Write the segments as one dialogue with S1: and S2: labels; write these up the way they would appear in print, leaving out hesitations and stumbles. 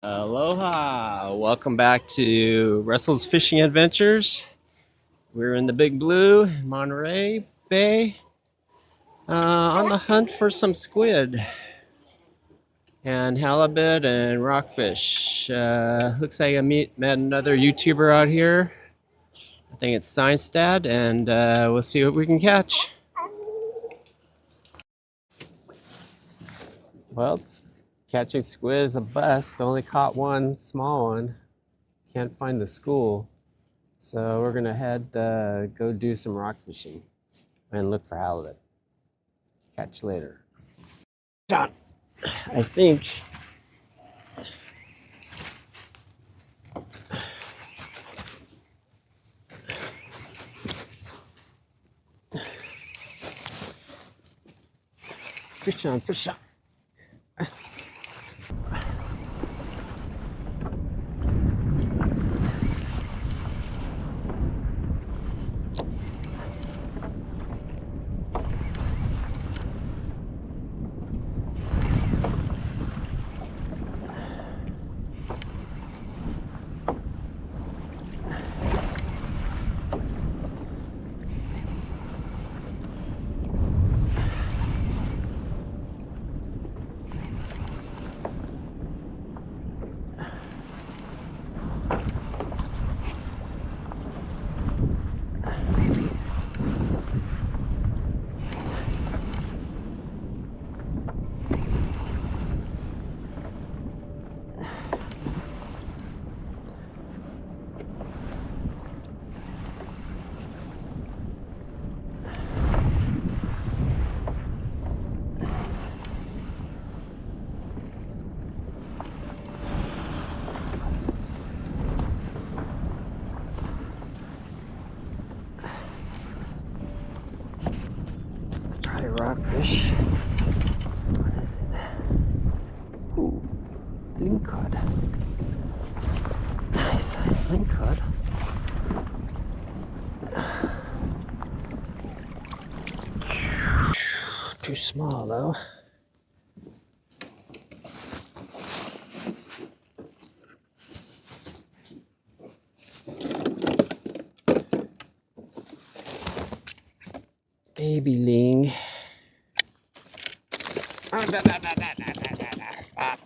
S1: Aloha! Welcome back to Russell's Fishing Adventures. We're in the Big Blue in Monterey Bay on the hunt for some squid and halibut and rockfish. Looks like I met another YouTuber out here. I think it's Science Dad, and we'll see what we can catch. Well, catching squid is a bust. Only caught one small one. Can't find the school. So we're gonna go do some rock fishing and look for halibut. Catch later. John, I think fish on, fish on. Probably rockfish. What is it? Ooh, lingcod. Nice size lingcod. Too small though. Baby ling. Oh, stop.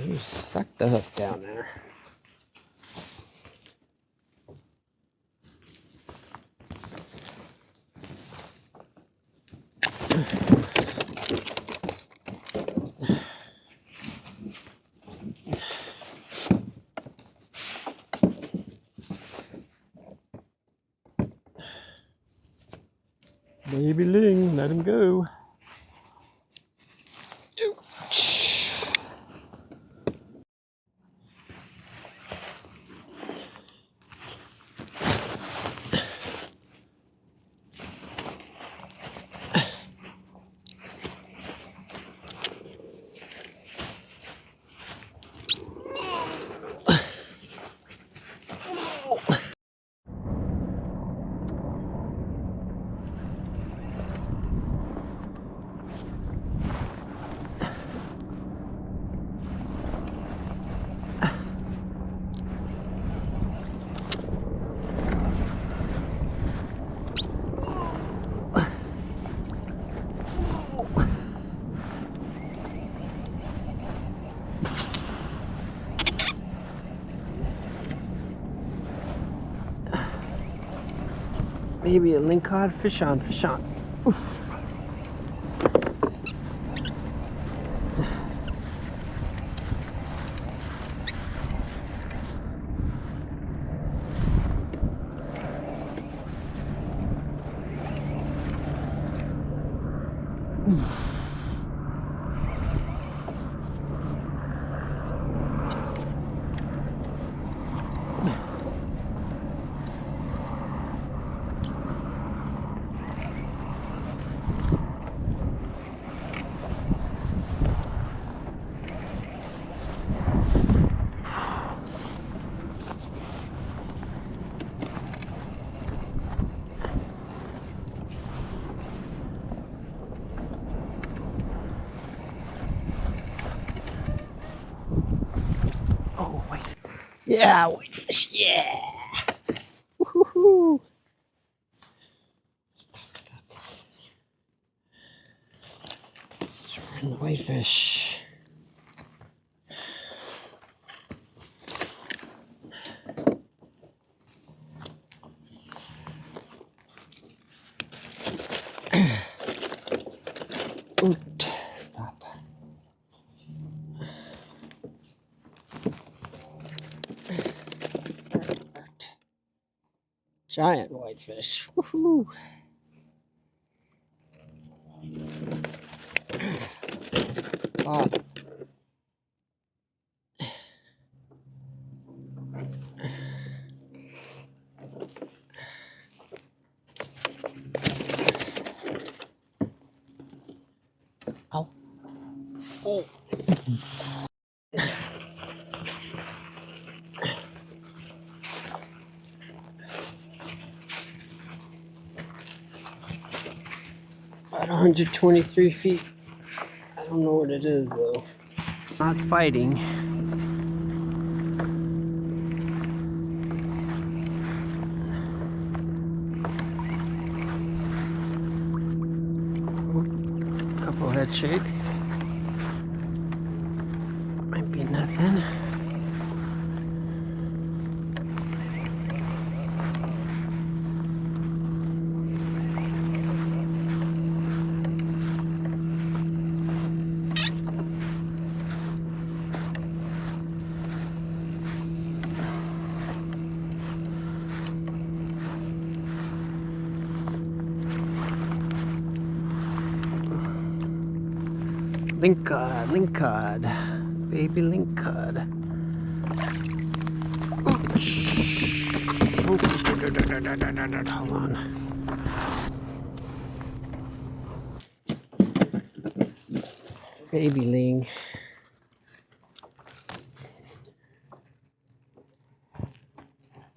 S1: You sucked the hook down there. Baby ling, let him go. Maybe a lingcod. Fish on, fish on. Oof. Yeah, whitefish, yeah. Woohoo. The whitefish. Oot, stop. Giant whitefish. Woohoo. Oh. Ow. Oh. About 123 feet. I don't know what it is though. Not fighting. Couple head shakes. Might be nothing. Lingcod, baby lingcod. Hold on. Baby ling.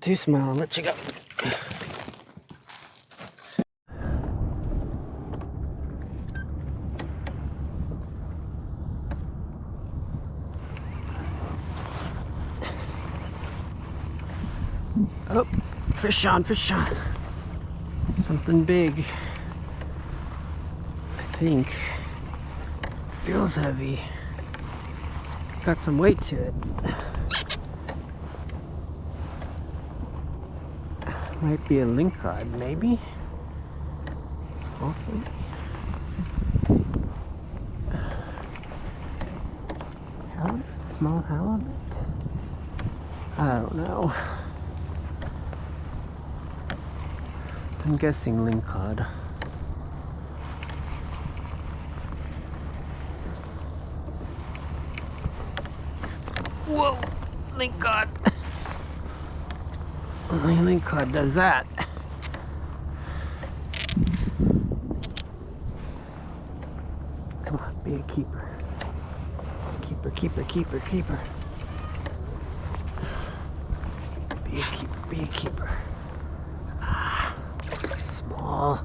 S1: Too small, let you go. Oh, fish on, fish on. Something big. I think. Feels heavy. Got some weight to it. Might be a lingcod, maybe. Hopefully. Halibut? Small halibut? I don't know. I'm guessing lingcod. Whoa! Lingcod! Only lingcod does that. Come on, be a keeper. Keeper, keeper, keeper, keeper. Be a keeper, be a keeper. Ah, small.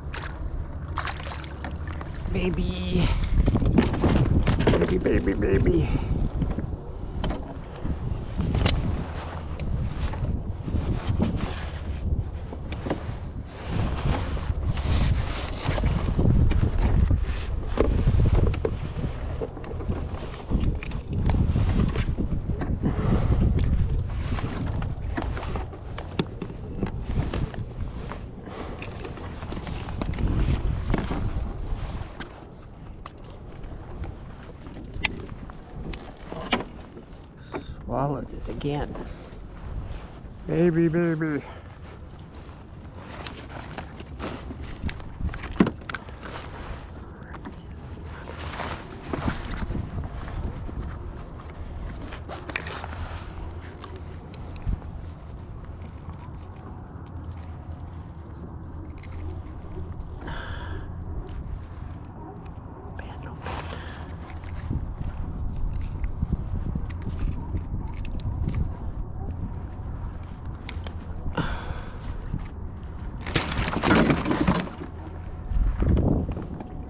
S1: Baby. Baby, baby, baby. Swallowed it again. Baby, baby.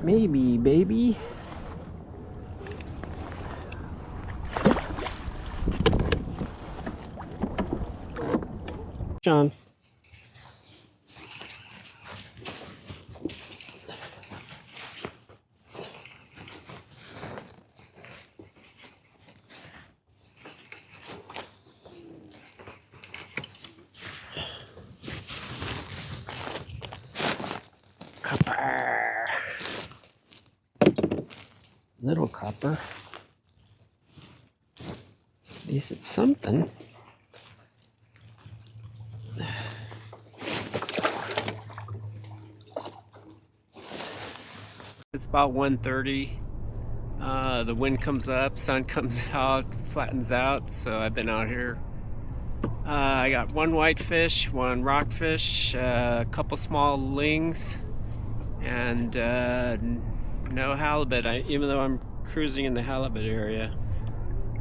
S1: Maybe, baby. John. Copper. Little copper. At least it's something. It's about 1:30. The wind comes up, sun comes out, flattens out. So I've been out here. I got one whitefish, one rockfish, a couple small lings, and no halibut. Even though I'm cruising in the halibut area,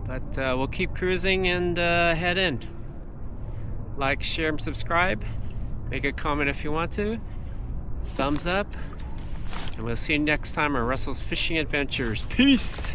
S1: but we'll keep cruising and head in. Like, share, and subscribe. Make a comment if you want to. Thumbs up. And we'll see you next time on Russell's Fishing Adventures. Peace!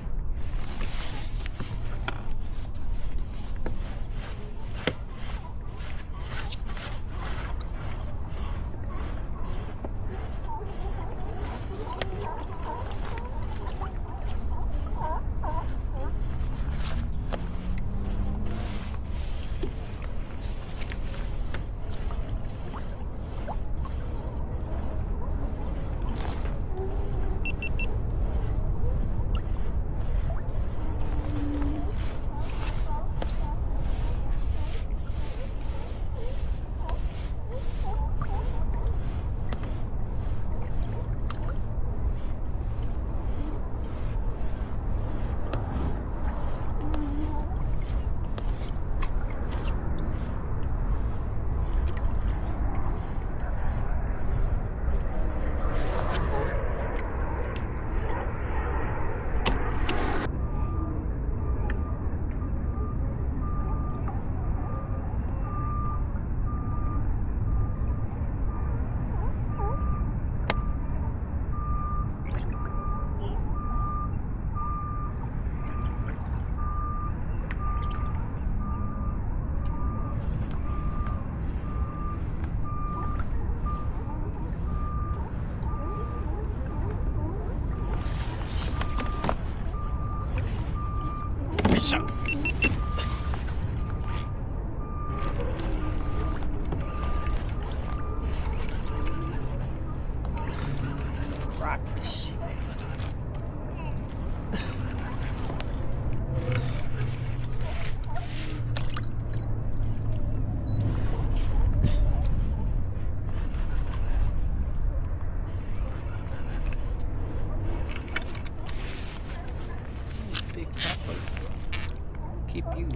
S1: Rockfish. Big puffer. Keep you.